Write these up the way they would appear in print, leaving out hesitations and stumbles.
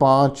5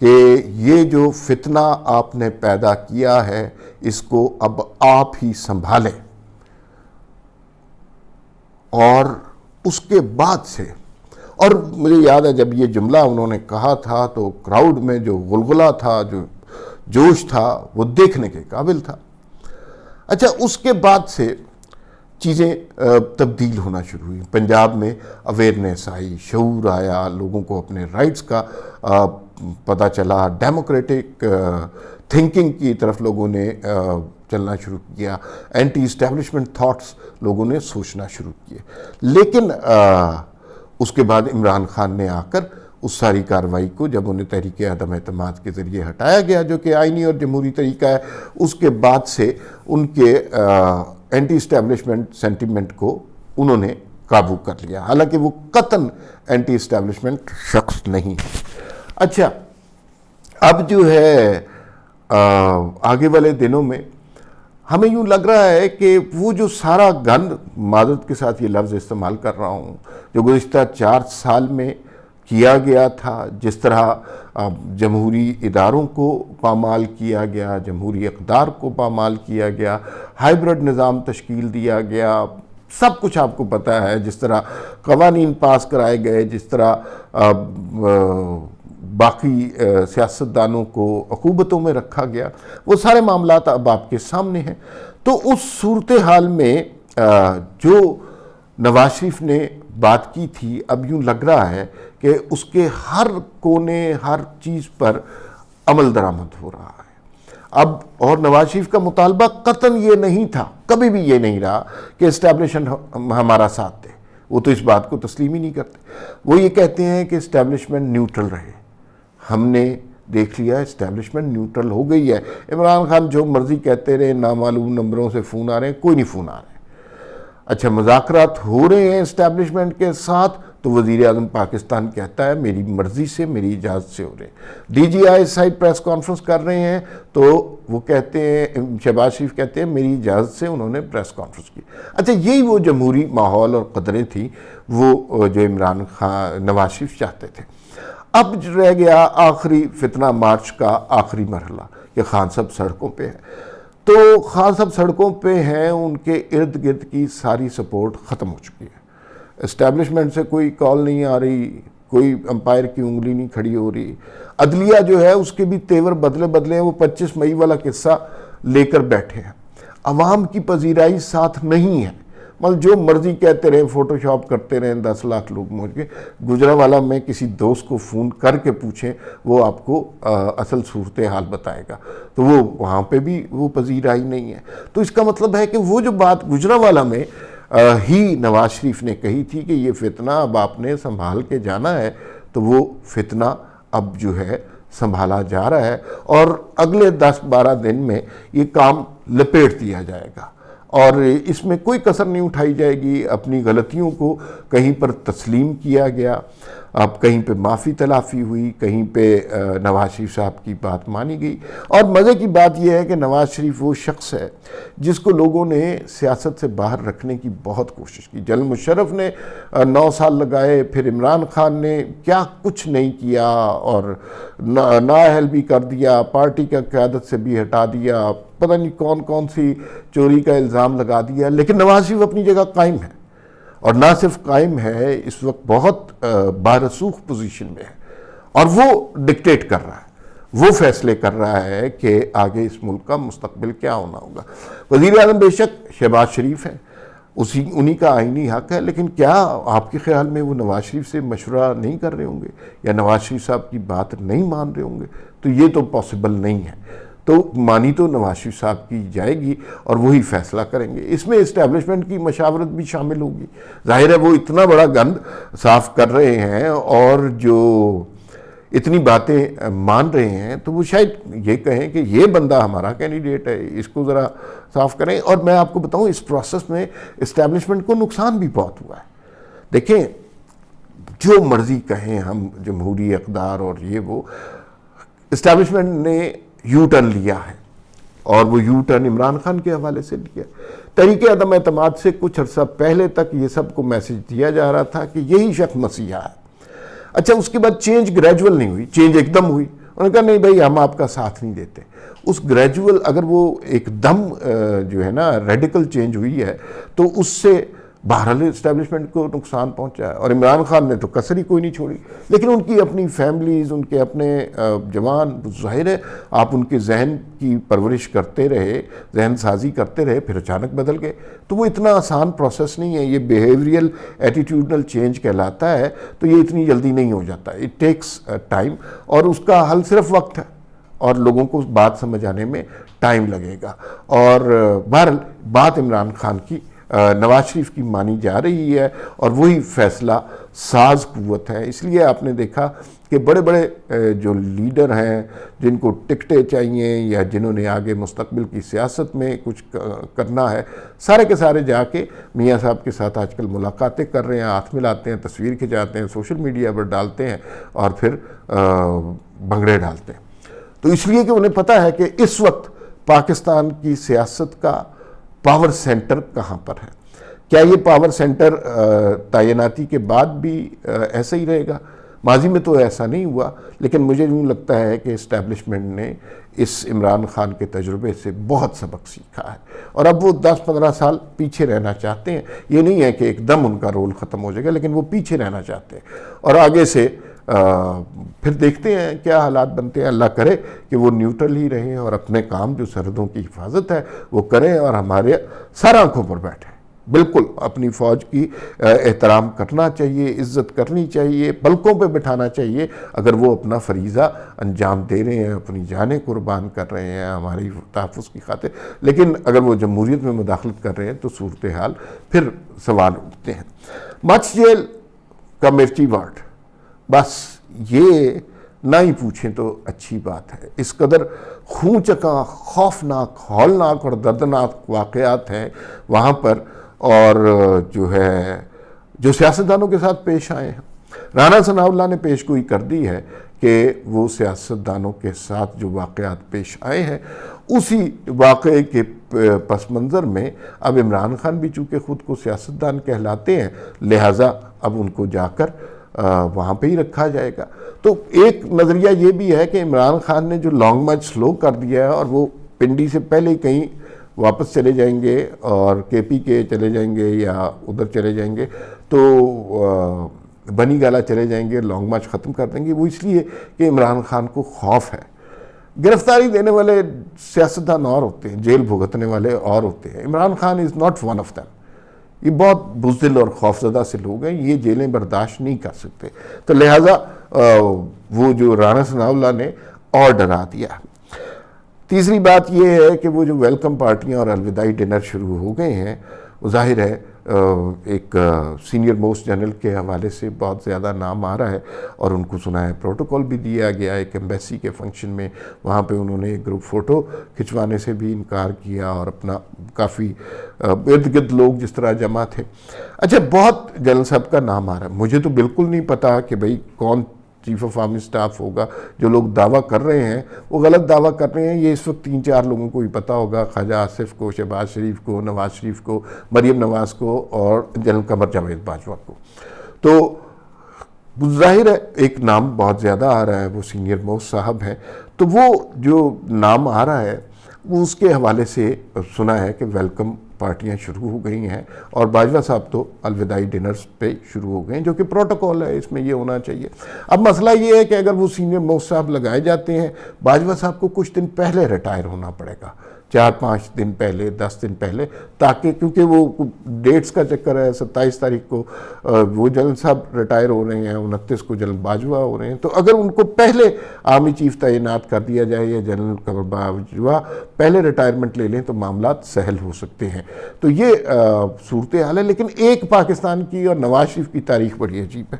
کہ یہ جو فتنہ آپ نے پیدا کیا ہے اس کو اب آپ ہی سنبھالیں. اور اس کے بعد سے، اور مجھے یاد ہے جب یہ جملہ انہوں نے کہا تھا تو کراؤڈ میں جو غلغلہ تھا، جو جوش تھا، وہ دیکھنے کے قابل تھا. اچھا، اس کے بعد سے چیزیں تبدیل ہونا شروع ہوئی. پنجاب میں اویئرنیس آئی، شعور آیا، لوگوں کو اپنے رائٹس کا پتہ چلا، ڈیموکریٹک تھنکنگ کی طرف لوگوں نے چلنا شروع کیا، اینٹی اسٹیبلشمنٹ تھاٹس لوگوں نے سوچنا شروع کیے. لیکن اس کے بعد عمران خان نے آ کر اس ساری کارروائی کو، جب انہیں تحریک عدم اعتماد کے ذریعے ہٹایا گیا جو کہ آئینی اور جمہوری طریقہ ہے، اس کے بعد سے ان کے اینٹی اسٹیبلشمنٹ سینٹیمنٹ کو انہوں نے قابو کر لیا، حالانکہ وہ قطعاً اینٹی اسٹیبلشمنٹ شخص نہیں ہے. اچھا، اب جو ہے آگے والے دنوں میں ہمیں یوں لگ رہا ہے کہ وہ جو سارا گند، معذرت کے ساتھ یہ لفظ استعمال کر رہا ہوں، جو گزشتہ 4 سال میں کیا گیا تھا، جس طرح جمہوری اداروں کو پامال کیا گیا، جمہوری اقدار کو پامال کیا گیا، ہائیبرڈ نظام تشکیل دیا گیا، سب کچھ آپ کو پتہ ہے، جس طرح قوانین پاس کرائے گئے، جس طرح باقی سیاستدانوں کو عقوبتوں میں رکھا گیا، وہ سارے معاملات اب آپ کے سامنے ہیں. تو اس صورتحال میں جو نواز شریف نے بات کی تھی، اب یوں لگ رہا ہے کہ اس کے ہر کونے، ہر چیز پر عمل درآمد ہو رہا ہے. اب اور نواز شریف کا مطالبہ قطعاً یہ نہیں تھا، کبھی بھی یہ نہیں رہا کہ اسٹیبلشمنٹ ہمارا ساتھ دے. وہ تو اس بات کو تسلیم ہی نہیں کرتے. وہ یہ کہتے ہیں کہ اسٹیبلشمنٹ نیوٹرل رہے. ہم نے دیکھ لیا اسٹیبلشمنٹ نیوٹرل ہو گئی ہے. عمران خان جو مرضی کہتے رہے، نامعلوم نمبروں سے فون آ رہے ہیں، کوئی نہیں فون آ رہے. اچھا، مذاکرات ہو رہے ہیں اسٹیبلشمنٹ کے ساتھ تو وزیر اعظم پاکستان کہتا ہے میری مرضی سے، میری اجازت سے ہو رہے ہیں. ڈی جی آئی سائڈ پریس کانفرنس کر رہے ہیں تو وہ کہتے ہیں، شہباز شریف کہتے ہیں میری اجازت سے انہوں نے پریس کانفرنس کی. اچھا، یہی وہ جمہوری ماحول اور قدریں تھیں وہ جو عمران خان، نواز شریف چاہتے تھے. اب رہ گیا آخری فتنہ مارچ کا آخری مرحلہ کہ خان صاحب سڑکوں پہ ہے. تو خان صاحب سڑکوں پہ ہیں، ان کے ارد گرد کی ساری سپورٹ ختم ہو چکی ہے. اسٹیبلشمنٹ سے کوئی کال نہیں آ رہی، کوئی امپائر کی انگلی نہیں کھڑی ہو رہی. عدلیہ جو ہے اس کے بھی تیور بدلے ہیں. وہ 25 مئی والا قصہ لے کر بیٹھے ہیں. عوام کی پذیرائی ساتھ نہیں ہے. مطلب جو مرضی کہتے رہیں، فوٹو شاپ کرتے رہیں، 10 لاکھ لوگ موج کے. گجرانوالہ میں کسی دوست کو فون کر کے پوچھیں، وہ آپ کو اصل صورتحال بتائے گا. تو وہ وہاں پہ بھی وہ پذیرائی نہیں ہے. تو اس کا مطلب ہے کہ وہ جو بات گجرانوالہ میں ہی نواز شریف نے کہی تھی کہ یہ فتنہ اب آپ نے سنبھال کے جانا ہے، تو وہ فتنہ اب جو ہے سنبھالا جا رہا ہے. اور اگلے 10-12 دن میں یہ کام لپیٹ دیا جائے گا اور اس میں کوئی کسر نہیں اٹھائی جائے گی. اپنی غلطیوں کو کہیں پر تسلیم کیا گیا، اب کہیں پہ معافی تلافی ہوئی، کہیں پہ نواز شریف صاحب کی بات مانی گئی. اور مزے کی بات یہ ہے کہ نواز شریف وہ شخص ہے جس کو لوگوں نے سیاست سے باہر رکھنے کی بہت کوشش کی. جنرل مشرف نے 9 سال لگائے، پھر عمران خان نے کیا کچھ نہیں کیا اور نااہل بھی کر دیا، پارٹی کا قیادت سے بھی ہٹا دیا، پتہ نہیں کون کون سی چوری کا الزام لگا دیا. لیکن نواز شریف اپنی جگہ قائم ہے، اور نہ صرف قائم ہے، اس وقت بہت بارسوخ پوزیشن میں ہے اور وہ ڈکٹیٹ کر رہا ہے، وہ فیصلے کر رہا ہے کہ آگے اس ملک کا مستقبل کیا ہونا ہوگا. وزیر اعظم بے شک شہباز شریف ہے، انہی کا آئینی حق ہے، لیکن کیا آپ کے خیال میں وہ نواز شریف سے مشورہ نہیں کر رہے ہوں گے یا نواز شریف صاحب کی بات نہیں مان رہے ہوں گے؟ تو یہ تو پاسبل نہیں ہے. تو مانی تو نواز شریف صاحب کی جائے گی اور وہی فیصلہ کریں گے. اس میں اسٹیبلشمنٹ کی مشاورت بھی شامل ہوگی. ظاہر ہے وہ اتنا بڑا گند صاف کر رہے ہیں اور جو اتنی باتیں مان رہے ہیں، تو وہ شاید یہ کہیں کہ یہ بندہ ہمارا کینڈیڈیٹ ہے، اس کو ذرا صاف کریں. اور میں آپ کو بتاؤں اس پروسیس میں اسٹیبلشمنٹ کو نقصان بھی بہت ہوا ہے. دیکھیں، جو مرضی کہیں ہم جمہوری اقدار اور یہ وہ، اسٹیبلشمنٹ نے یو ٹرن لیا ہے اور وہ یو ٹرن عمران خان کے حوالے سے لیا. تحریک عدم اعتماد سے کچھ عرصہ پہلے تک یہ سب کو میسج دیا جا رہا تھا کہ یہی شخص مسیحا ہے. اچھا، اس کے بعد چینج گریجول نہیں ہوئی، چینج ایک دم ہوئی انہوں نے کہا نہیں بھائی ہم آپ کا ساتھ نہیں دیتے. اس گریجول اگر وہ ایک دم جو ہے نا ریڈیکل چینج ہوئی ہے تو اس سے بہرحال اسٹیبلشمنٹ کو نقصان پہنچا ہے. اور عمران خان نے تو کسر ہی کوئی نہیں چھوڑی. لیکن ان کی اپنی فیملیز، ان کے اپنے جوان، ظاہر ہے آپ ان کے ذہن کی پرورش کرتے رہے، ذہن سازی کرتے رہے، پھر اچانک بدل گئے. تو وہ اتنا آسان پروسیس نہیں ہے. یہ بیہیویئرل ایٹیٹیوڈنل چینج کہلاتا ہے. تو یہ اتنی جلدی نہیں ہو جاتا. اٹ ٹیکس ٹائم، اور اس کا حل صرف وقت ہے، اور لوگوں کو بات سمجھ آنے میں ٹائم لگے گا. اور بہرحال بات عمران خان کی نواز شریف کی مانی جا رہی ہے، اور وہی فیصلہ ساز قوت ہے. اس لیے آپ نے دیکھا کہ بڑے بڑے جو لیڈر ہیں جن کو ٹکٹیں چاہیے یا جنہوں نے آگے مستقبل کی سیاست میں کچھ کرنا ہے، سارے کے سارے جا کے میاں صاحب کے ساتھ آج کل ملاقاتیں کر رہے ہیں، ہاتھ ملاتے ہیں، تصویر کھنچاتے ہیں، سوشل میڈیا پر ڈالتے ہیں، اور پھر بھنگڑے ڈالتے ہیں. تو اس لیے کہ انہیں پتہ ہے کہ اس وقت پاکستان کی سیاست کا پاور سینٹر کہاں پر ہے. کیا یہ پاور سینٹر تعیناتی کے بعد بھی ایسا ہی رہے گا؟ ماضی میں تو ایسا نہیں ہوا، لیکن مجھے یوں لگتا ہے کہ اسٹیبلشمنٹ نے اس عمران خان کے تجربے سے بہت سبق سیکھا ہے، اور اب وہ 10-15 سال پیچھے رہنا چاہتے ہیں. یہ نہیں ہے کہ ایک دم ان کا رول ختم ہو جائے گا، لیکن وہ پیچھے رہنا چاہتے ہیں، اور آگے سے پھر دیکھتے ہیں کیا حالات بنتے ہیں. اللہ کرے کہ وہ نیوٹرل ہی رہیں اور اپنے کام جو سرحدوں کی حفاظت ہے وہ کریں، اور ہمارے سر آنکھوں پر بیٹھیں. بالکل اپنی فوج کی احترام کرنا چاہیے، عزت کرنی چاہیے، پلکوں پہ بٹھانا چاہیے اگر وہ اپنا فریضہ انجام دے رہے ہیں، اپنی جانیں قربان کر رہے ہیں ہماری تحفظ کی خاطر. لیکن اگر وہ جمہوریت میں مداخلت کر رہے ہیں تو صورتحال پھر سوال اٹھتے ہیں. مچھ جیل کا مرچی وارڈ، بس یہ نہ ہی پوچھیں تو اچھی بات ہے. اس قدر خون چکا، خوفناک، ہولناک اور دردناک واقعات ہیں وہاں پر، اور جو ہے جو سیاستدانوں کے ساتھ پیش آئے ہیں. رانا ثناء اللہ نے پیش گوئی کر دی ہے کہ وہ سیاستدانوں کے ساتھ جو واقعات پیش آئے ہیں اسی واقعے کے پس منظر میں اب عمران خان بھی چونکہ خود کو سیاستدان کہلاتے ہیں، لہٰذا اب ان کو جا کر وہاں پہ ہی رکھا جائے گا. تو ایک نظریہ یہ بھی ہے کہ عمران خان نے جو لانگ مارچ سلو کر دیا ہے، اور وہ پنڈی سے پہلے کہیں واپس چلے جائیں گے اور کے پی کے چلے جائیں گے یا ادھر چلے جائیں گے، تو بنی گالا چلے جائیں گے، لانگ مارچ ختم کر دیں گے. وہ اس لیے کہ عمران خان کو خوف ہے. گرفتاری دینے والے سیاستدان اور ہوتے ہیں، جیل بھگتنے والے اور ہوتے ہیں. Imran Khan is not one of them. یہ بہت بزدل اور خوفزدہ سے لوگ ہیں، یہ جیلیں برداشت نہیں کر سکتے. تو لہٰذا وہ جو رانا ثناء اللہ نے اور ڈرا دیا. تیسری بات یہ ہے کہ وہ جو ویلکم پارٹیاں اور الوداعی ڈنر شروع ہو گئے ہیں، وہ ظاہر ہے ایک سینئر موسٹ جنرل کے حوالے سے بہت زیادہ نام آ رہا ہے، اور ان کو سنا ہے پروٹوکول بھی دیا گیا ایک ایمبیسی کے فنکشن میں. وہاں پہ انہوں نے ایک گروپ فوٹو کھنچوانے سے بھی انکار کیا، اور اپنا کافی ارد گرد لوگ جس طرح جمع تھے. اچھا، بہت جنرل صاحب کا نام آ رہا ہے. مجھے تو بالکل نہیں پتا کہ بھئی کون چیف آف آرمی سٹاف ہوگا. جو لوگ دعویٰ کر رہے ہیں وہ غلط دعویٰ کر رہے ہیں. یہ اس وقت 3-4 لوگوں کو ہی پتہ ہوگا، خواجہ آصف کو، شہباز شریف کو، نواز شریف کو، مریم نواز کو، اور جنرل قمر جاوید باجوہ کو. تو ظاہر ہے ایک نام بہت زیادہ آ رہا ہے، وہ سینئر موسٹ صاحب ہیں. تو وہ جو نام آ رہا ہے وہ اس کے حوالے سے سنا ہے کہ ویلکم پارٹیاں شروع ہو گئی ہیں، اور باجوہ صاحب تو الوداعی ڈنرز پہ شروع ہو گئے ہیں، جو کہ پروٹوکول ہے، اس میں یہ ہونا چاہیے. اب مسئلہ یہ ہے کہ اگر وہ سینئر موسٹ صاحب لگائے جاتے ہیں، باجوہ صاحب کو کچھ دن پہلے ریٹائر ہونا پڑے گا، 4-5 دن پہلے، 10 دن پہلے، تاکہ کیونکہ وہ ڈیٹس کا چکر ہے. 27 تاریخ کو وہ جنرل صاحب ریٹائر ہو رہے ہیں، 29 کو جنرل باجوہ ہو رہے ہیں. تو اگر ان کو پہلے آرمی چیف تعینات کر دیا جائے یا جنرل قمر باجوہ پہلے ریٹائرمنٹ لے لیں تو معاملات سہل ہو سکتے ہیں. تو یہ صورتحال ہے. لیکن ایک پاکستان کی اور نواز شریف کی تاریخ بڑی عجیب ہے.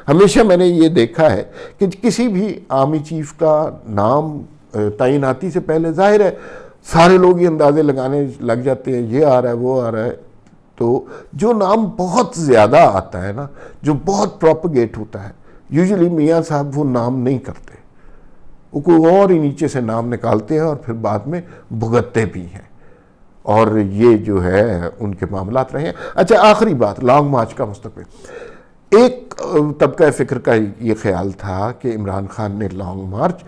ہمیشہ میں نے یہ دیکھا ہے کہ کسی بھی آرمی چیف کا نام تعیناتی سے پہلے ظاہر ہے سارے لوگ یہ اندازے لگانے لگ جاتے ہیں، یہ آ رہا ہے، وہ آ رہا ہے. تو جو نام بہت زیادہ آتا ہے نا، جو بہت پروپگیٹ ہوتا ہے، یوزلی میاں صاحب وہ نام نہیں کرتے، وہ کوئی اور ہی نیچے سے نام نکالتے ہیں اور پھر بعد میں بھگتتے بھی ہیں. اور یہ جو ہے ان کے معاملات رہے ہیں. اچھا، آخری بات، لانگ مارچ کا مستقبل. ایک طبقہ فکر کا یہ خیال تھا کہ عمران خان نے لانگ مارچ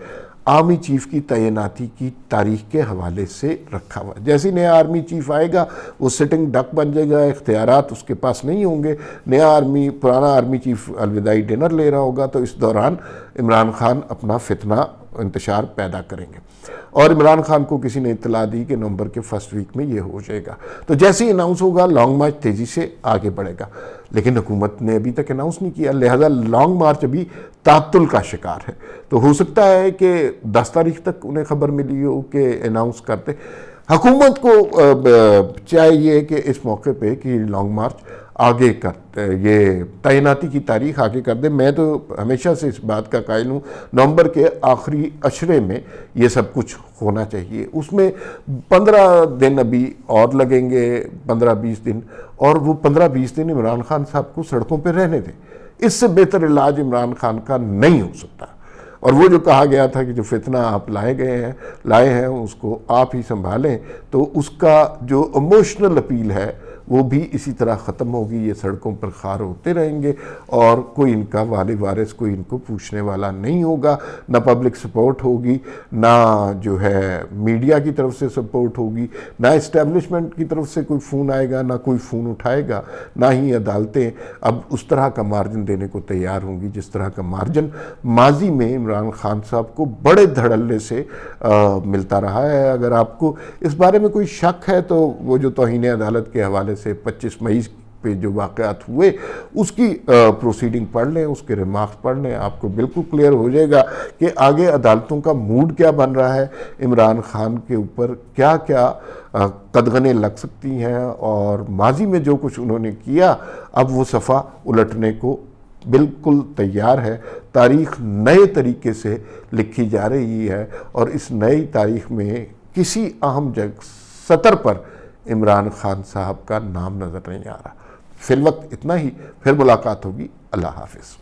آرمی چیف کی تعیناتی کی تاریخ کے حوالے سے رکھا ہوا ہے۔ جیسے نیا آرمی چیف آئے گا وہ سٹنگ ڈک بن جائے گا، اختیارات اس کے پاس نہیں ہوں گے، پرانا آرمی چیف الوداعی ڈنر لے رہا ہوگا، تو اس دوران عمران خان اپنا فتنہ انتشار پیدا کریں گے، اور عمران خان کو کسی نے اطلاع دی کہ نومبر کے فرسٹ ویک میں یہ ہو جائے گا، تو جیسے ہی اناؤنس ہوگا لانگ مارچ تیزی سے آگے بڑھے گا، لیکن حکومت نے ابھی تک اناؤنس نہیں کیا، لہذا لانگ مارچ ابھی تعطل کا شکار ہے۔ تو ہو سکتا ہے کہ 10 تاریخ تک انہیں خبر ملی ہو کہ اناؤنس کرتے۔ حکومت کو چاہیے کہ اس موقع پہ کہ لانگ مارچ آگے کرتے، یہ تعیناتی کی تاریخ آگے کر دے۔ میں تو ہمیشہ سے اس بات کا قائل ہوں نومبر کے آخری عشرے میں یہ سب کچھ ہونا چاہیے، اس میں 15 دن ابھی اور لگیں گے، 15-20 دن، اور وہ 15-20 دن عمران خان صاحب کو سڑکوں پہ رہنے دیں۔ اس سے بہتر علاج عمران خان کا نہیں ہو سکتا، اور وہ جو کہا گیا تھا کہ جو فتنہ آپ لائے ہیں اس کو آپ ہی سنبھالیں، تو اس کا جو ایموشنل اپیل ہے وہ بھی اسی طرح ختم ہوگی، یہ سڑکوں پر خار ہوتے رہیں گے، اور کوئی ان کا والی وارث، کوئی ان کو پوچھنے والا نہیں ہوگا، نہ پبلک سپورٹ ہوگی، نہ جو ہے میڈیا کی طرف سے سپورٹ ہوگی، نہ اسٹیبلشمنٹ کی طرف سے کوئی فون آئے گا، نہ کوئی فون اٹھائے گا، نہ ہی عدالتیں اب اس طرح کا مارجن دینے کو تیار ہوں گی جس طرح کا مارجن ماضی میں عمران خان صاحب کو بڑے دھڑلے سے ملتا رہا ہے۔ اگر آپ کو اس بارے میں کوئی شک ہے تو وہ جو توہین عدالت کے حوالے سے 25 مئی پہ جو واقعات ہوئے اس کی پروسیڈنگ پڑھ لیں، اس کے ریمارکس پڑھ لیں، آپ کو بالکل کلیئر ہو جائے گا کہ آگے عدالتوں کا موڈ کیا بن رہا ہے، عمران خان کے اوپر کیا کیا قدغنیں لگ سکتی ہیں، اور ماضی میں جو کچھ انہوں نے کیا اب وہ صفحہ الٹنے کو بالکل تیار ہے۔ تاریخ نئے طریقے سے لکھی جا رہی ہے، اور اس نئی تاریخ میں کسی اہم سطر پر عمران خان صاحب کا نام نظر نہیں آ رہا۔ فی الوقت اتنا ہی، پھر ملاقات ہوگی، اللہ حافظ۔